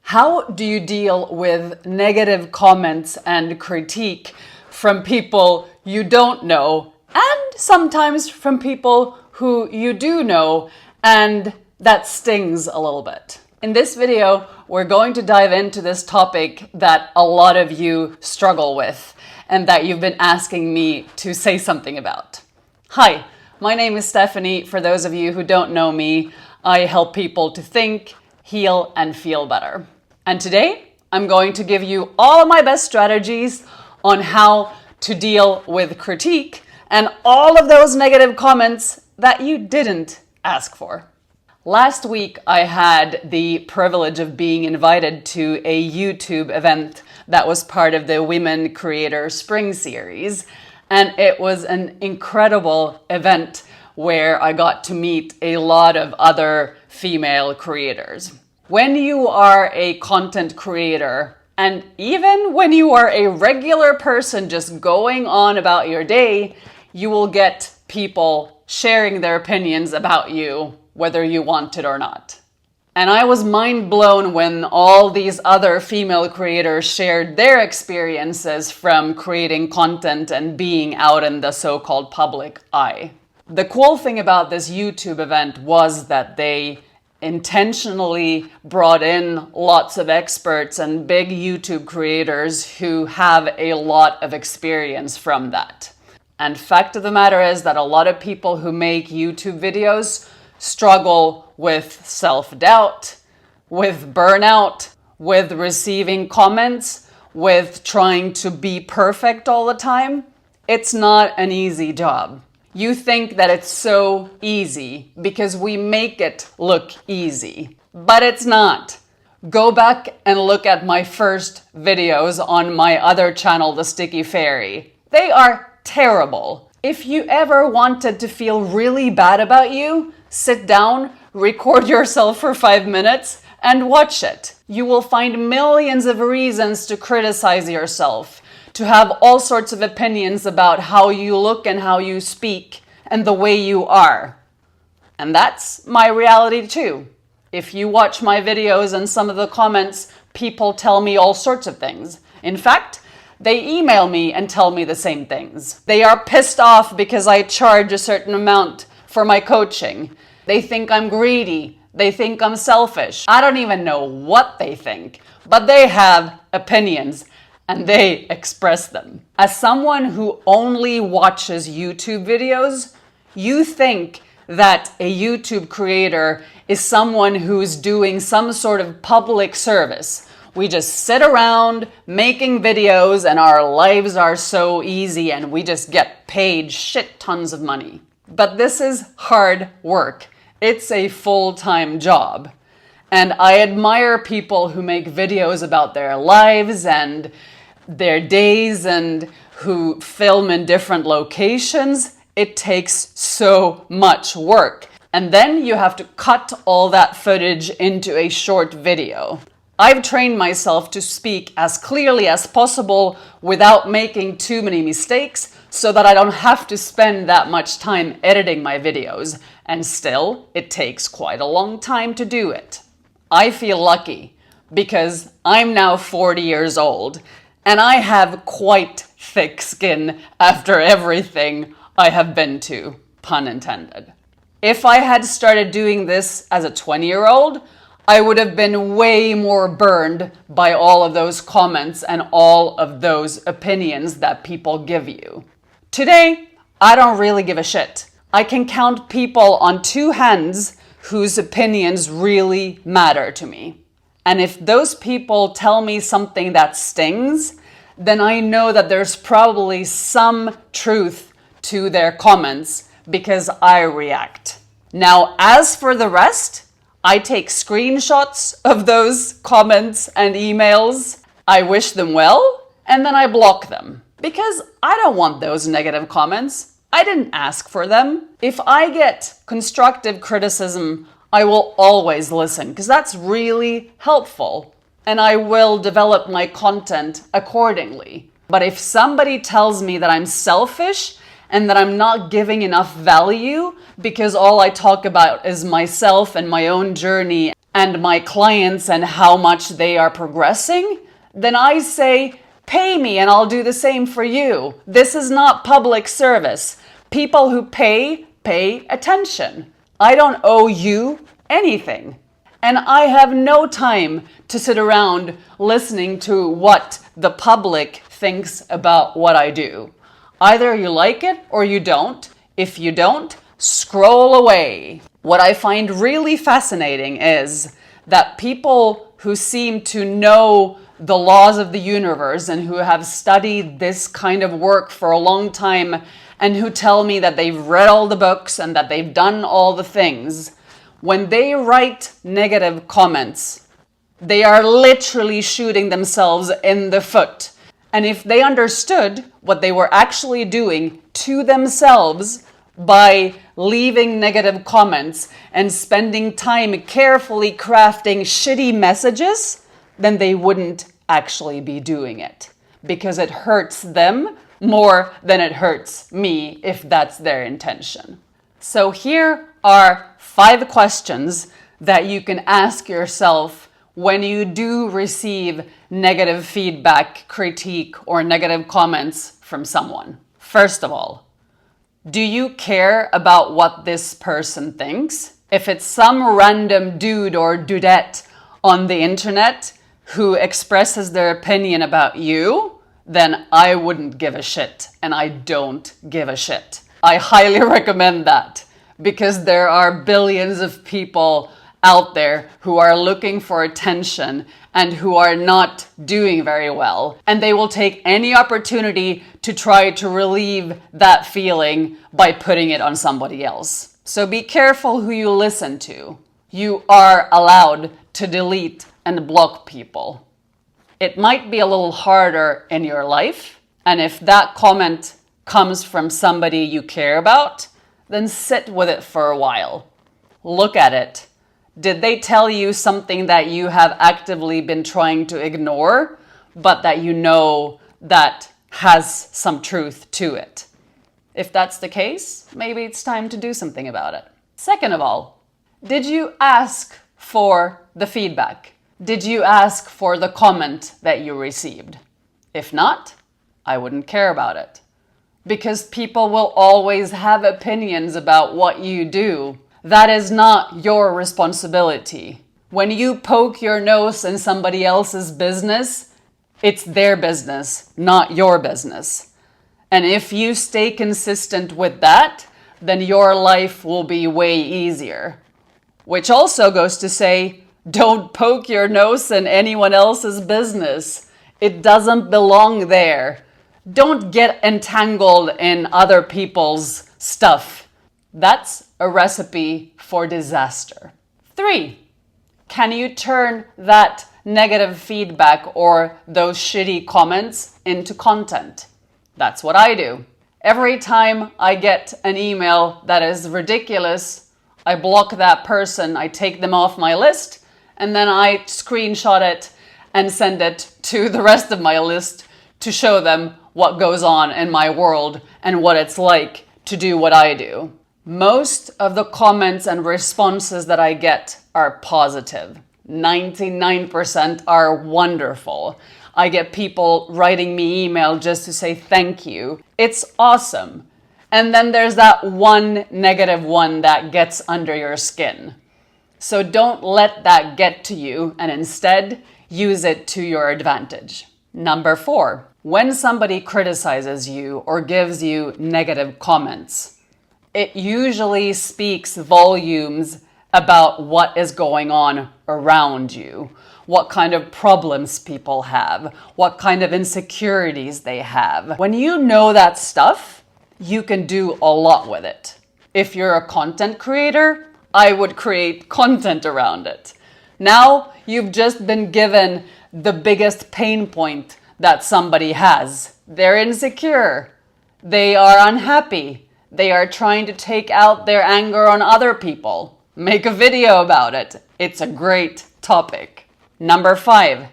How do you deal with negative comments and critique from people you don't know, and sometimes from people who you do know, and that stings a little bit? In this video, we're going to dive into this topic that a lot of you struggle with and that you've been asking me to say something about. Hi, my name is Stephanie. For those of you who don't know me, I help people to think, heal, and feel better. And today, I'm going to give you all of my best strategies on how to deal with critique and all of those negative comments that you didn't ask for. Last week, I had the privilege of being invited to a YouTube event that was part of the Women Creator Spring Series. And it was an incredible event where I got to meet a lot of other female creators. When you are a content creator, and even when you are a regular person just going on about your day, you will get people sharing their opinions about you, whether you want it or not. And I was mind blown when all these other female creators shared their experiences from creating content and being out in the so-called public eye. The cool thing about this YouTube event was that they intentionally brought in lots of experts and big YouTube creators who have a lot of experience from that. And fact of the matter is that a lot of people who make YouTube videos struggle with self-doubt, with burnout, with receiving comments, with trying to be perfect all the time. It's not an easy job. You think that it's so easy because we make it look easy, but it's not. Go back and look at my first videos on my other channel, The Sticky Fairy. They are terrible. If you ever wanted to feel really bad about you, sit down, record yourself for 5 minutes, and watch it. You will find millions of reasons to criticize yourself, to have all sorts of opinions about how you look and how you speak and the way you are. And that's my reality too. If you watch my videos and some of the comments, people tell me all sorts of things. In fact, they email me and tell me the same things. They are pissed off because I charge a certain amount for my coaching. They think I'm greedy. They think I'm selfish. I don't even know what they think, but they have opinions and they express them. As someone who only watches YouTube videos, you think that a YouTube creator is someone who's doing some sort of public service. We just sit around making videos and our lives are so easy and we just get paid shit tons of money. But this is hard work. It's a full-time job. And I admire people who make videos about their lives and their days and who film in different locations. It takes so much work. And then you have to cut all that footage into a short video. I've trained myself to speak as clearly as possible without making too many mistakes so that I don't have to spend that much time editing my videos. And still, it takes quite a long time to do it. I feel lucky because I'm now 40 years old and I have quite thick skin after everything I have been to, pun intended. If I had started doing this as a 20-year-old, I would have been way more burned by all of those comments and all of those opinions that people give you. Today, I don't really give a shit. I can count people on 2 hands whose opinions really matter to me. And if those people tell me something that stings, then I know that there's probably some truth to their comments because I react. Now, as for the rest, I take screenshots of those comments and emails. I wish them well, and then I block them because I don't want those negative comments. I didn't ask for them. If I get constructive criticism, I will always listen because that's really helpful and I will develop my content accordingly. But if somebody tells me that I'm selfish and that I'm not giving enough value because all I talk about is myself and my own journey and my clients and how much they are progressing, then I say, pay me and I'll do the same for you. This is not public service. People who pay attention. I don't owe you anything. And I have no time to sit around listening to what the public thinks about what I do. Either you like it or you don't. If you don't, scroll away. What I find really fascinating is that people who seem to know the laws of the universe and who have studied this kind of work for a long time and who tell me that they've read all the books and that they've done all the things, when they write negative comments, they are literally shooting themselves in the foot. And if they understood what they were actually doing to themselves by leaving negative comments and spending time carefully crafting shitty messages, then they wouldn't actually be doing it, because it hurts them more than it hurts me if that's their intention. So here are 5 questions that you can ask yourself when you do receive negative feedback, critique, or negative comments from someone. First of all, do you care about what this person thinks? If it's some random dude or dudette on the internet who expresses their opinion about you, then I wouldn't give a shit, and I don't give a shit. I highly recommend that, because there are billions of people out there who are looking for attention and who are not doing very well. And they will take any opportunity to try to relieve that feeling by putting it on somebody else. So be careful who you listen to. You are allowed to delete and block people. It might be a little harder in your life, and if that comment comes from somebody you care about, then sit with it for a while. Look at it. Did they tell you something that you have actively been trying to ignore, but that you know that has some truth to it? If that's the case, maybe it's time to do something about it. Second of all, did you ask for the feedback? Did you ask for the comment that you received? If not, I wouldn't care about it. Because people will always have opinions about what you do. That is not your responsibility. When you poke your nose in somebody else's business, it's their business, not your business. And if you stay consistent with that, then your life will be way easier. Which also goes to say, don't poke your nose in anyone else's business. It doesn't belong there. Don't get entangled in other people's stuff. That's a recipe for disaster. 3, can you turn that negative feedback or those shitty comments into content? That's what I do. Every time I get an email that is ridiculous, I block that person, I take them off my list, and then I screenshot it and send it to the rest of my list to show them what goes on in my world and what it's like to do what I do. Most of the comments and responses that I get are positive. 99% are wonderful. I get people writing me email just to say thank you. It's awesome. And then there's that one negative one that gets under your skin. So don't let that get to you, and instead use it to your advantage. Number 4, when somebody criticizes you or gives you negative comments, it usually speaks volumes about what is going on around you, what kind of problems people have, what kind of insecurities they have. When you know that stuff, you can do a lot with it. If you're a content creator, I would create content around it. Now you've just been given the biggest pain point that somebody has. They're insecure. They are unhappy. They are trying to take out their anger on other people. Make a video about it. It's a great topic. Number 5,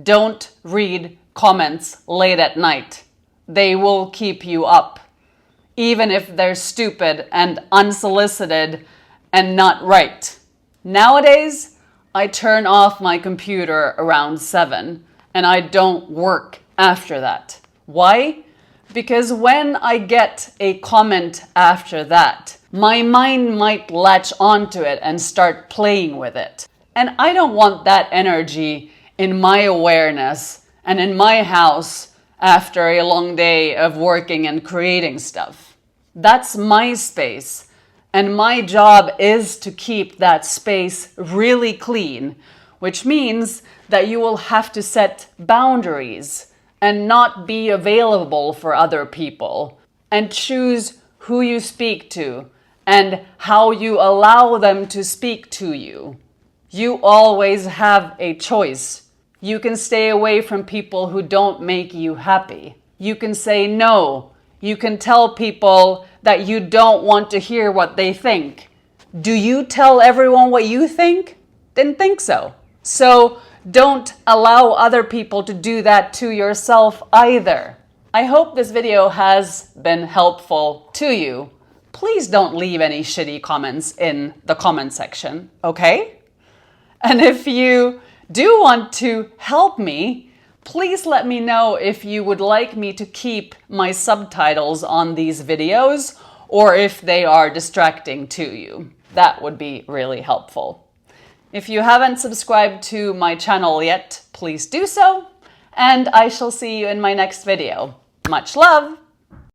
don't read comments late at night. They will keep you up, even if they're stupid and unsolicited and not right. Nowadays, I turn off my computer around 7 and I don't work after that. Why? Because when I get a comment after that, my mind might latch onto it and start playing with it. And I don't want that energy in my awareness and in my house after a long day of working and creating stuff. That's my space. And my job is to keep that space really clean, which means that you will have to set boundaries and not be available for other people, and choose who you speak to and how you allow them to speak to you. You always have a choice. You can stay away from people who don't make you happy. You can say no. You can tell people that you don't want to hear what they think. Do you tell everyone what you think? Didn't think so. So don't allow other people to do that to yourself either. I hope this video has been helpful to you. Please don't leave any shitty comments in the comment section, okay? And if you do want to help me, please let me know if you would like me to keep my subtitles on these videos or if they are distracting to you. That would be really helpful. If you haven't subscribed to my channel yet, please do so, and I shall see you in my next video. Much love!